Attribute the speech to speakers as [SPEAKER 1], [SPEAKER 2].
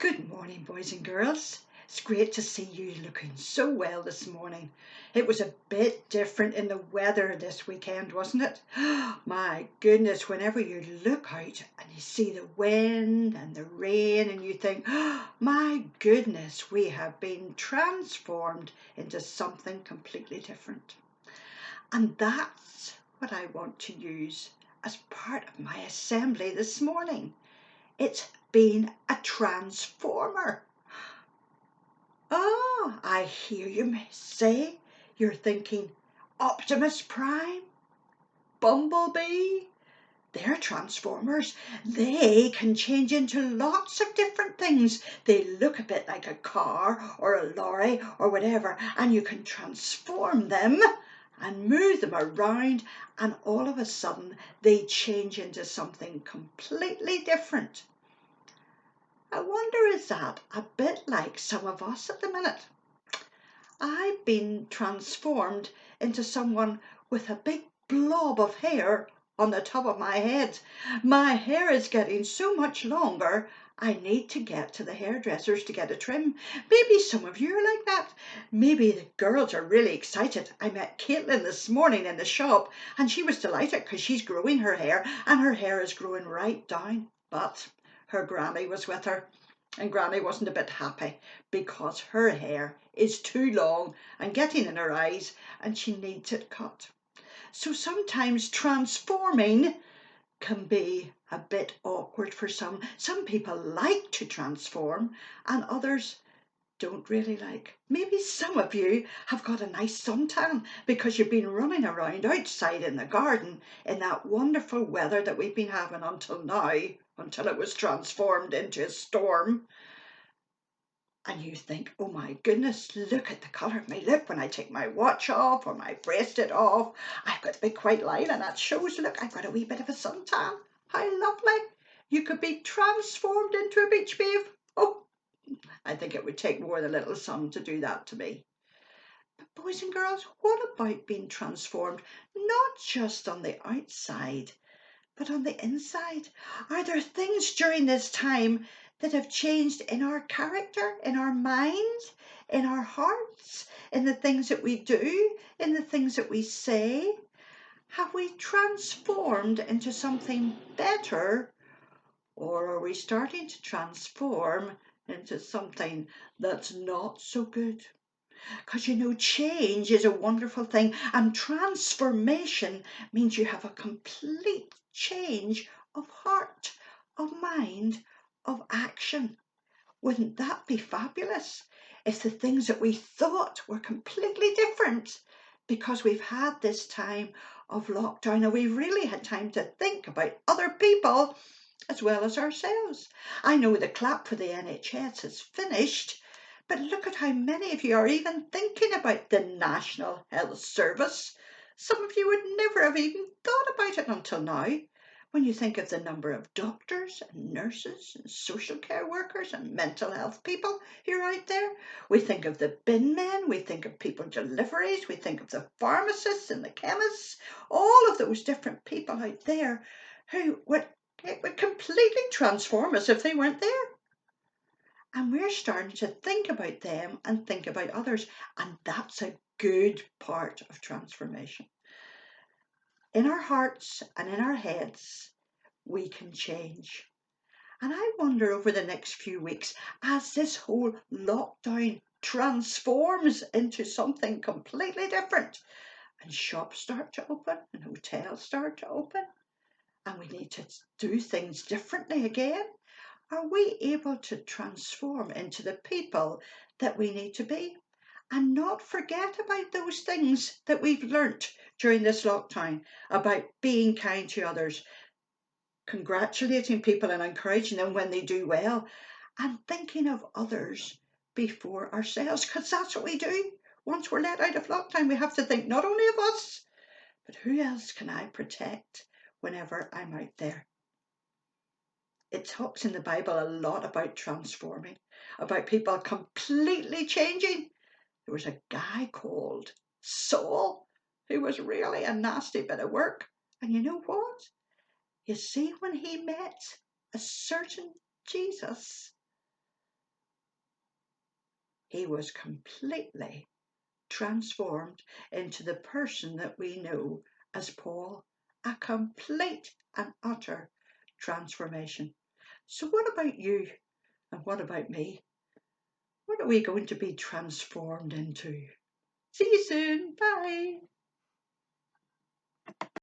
[SPEAKER 1] Good morning, boys and girls. It's great to see you looking so well this morning. It was a bit different in the weather this weekend, wasn't it? My goodness, whenever you look out and you see the wind and the rain and you think, my goodness, we have been transformed into something completely different. And that's what I want to use as part of my assembly this morning. It's been a transformer. Ah, I hear you say, you're thinking, Optimus Prime, Bumblebee, they're transformers. They can change into lots of different things. They look a bit like a car or a lorry or whatever, and you can transform them and move them around, and all of a sudden they change into something completely different. I wonder, is that a bit like some of us at the minute? I've been transformed into someone with a big blob of hair on the top of my head. My hair is getting so much longer, I need to get to the hairdressers to get a trim. Maybe some of you are like that. Maybe the girls are really excited. I met Caitlin this morning in the shop and she was delighted because she's growing her hair and her hair is growing right down. But her granny was with her, and Granny wasn't a bit happy because her hair is too long and getting in her eyes and she needs it cut. So sometimes transforming can be a bit awkward for some. Some people like to transform and others don't really like. Maybe some of you have got a nice suntan because you've been running around outside in the garden in that wonderful weather that we've been having until now, until it was transformed into a storm. And you think, oh my goodness, look at the colour of my lip when I take my watch off or my bracelet off. I've got the big white line and that shows, look, I've got a wee bit of a suntan. How lovely. You could be transformed into a beach babe. Oh, I think it would take more than a little sun to do that to me. But boys and girls, what about being transformed, not just on the outside, but on the inside? Are there things during this time that have changed in our character, in our minds, in our hearts, in the things that we do, in the things that we say? Have we transformed into something better, or are we starting to transform into something that's not so good? Because change is a wonderful thing, and transformation means you have a complete change of heart, of mind, of action. Wouldn't that be fabulous if the things that we thought were completely different, because we've had this time of lockdown and we've really had time to think about other people as well as ourselves? I know the clap for the NHS is finished, but look at how many of you are even thinking about the National Health Service. Some of you would never have even thought about it until now. When you think of the number of doctors and nurses and social care workers and mental health people who are out there, we think of the bin men, we think of people deliveries, we think of the pharmacists and the chemists, all of those different people out there who it would completely transform us if they weren't there. And we're starting to think about them and think about others. And that's a good part of transformation. In our hearts and in our heads, we can change. And I wonder over the next few weeks, as this whole lockdown transforms into something completely different, and shops start to open and hotels start to open, and we need to do things differently again, are we able to transform into the people that we need to be and not forget about those things that we've learnt during this lockdown about being kind to others, congratulating people and encouraging them when they do well, and thinking of others before ourselves, because that's what we do. Once we're let out of lockdown, we have to think not only of us, but who else can I protect whenever I'm out there? It talks in the Bible a lot about transforming, about people completely changing. There was a guy called Saul who was really a nasty bit of work. And you know what? You see, when he met a certain Jesus, He was completely transformed into the person that we know as Paul, a complete and utter transformation. So, what about you and what about me? What are we going to be transformed into? See you soon. Bye.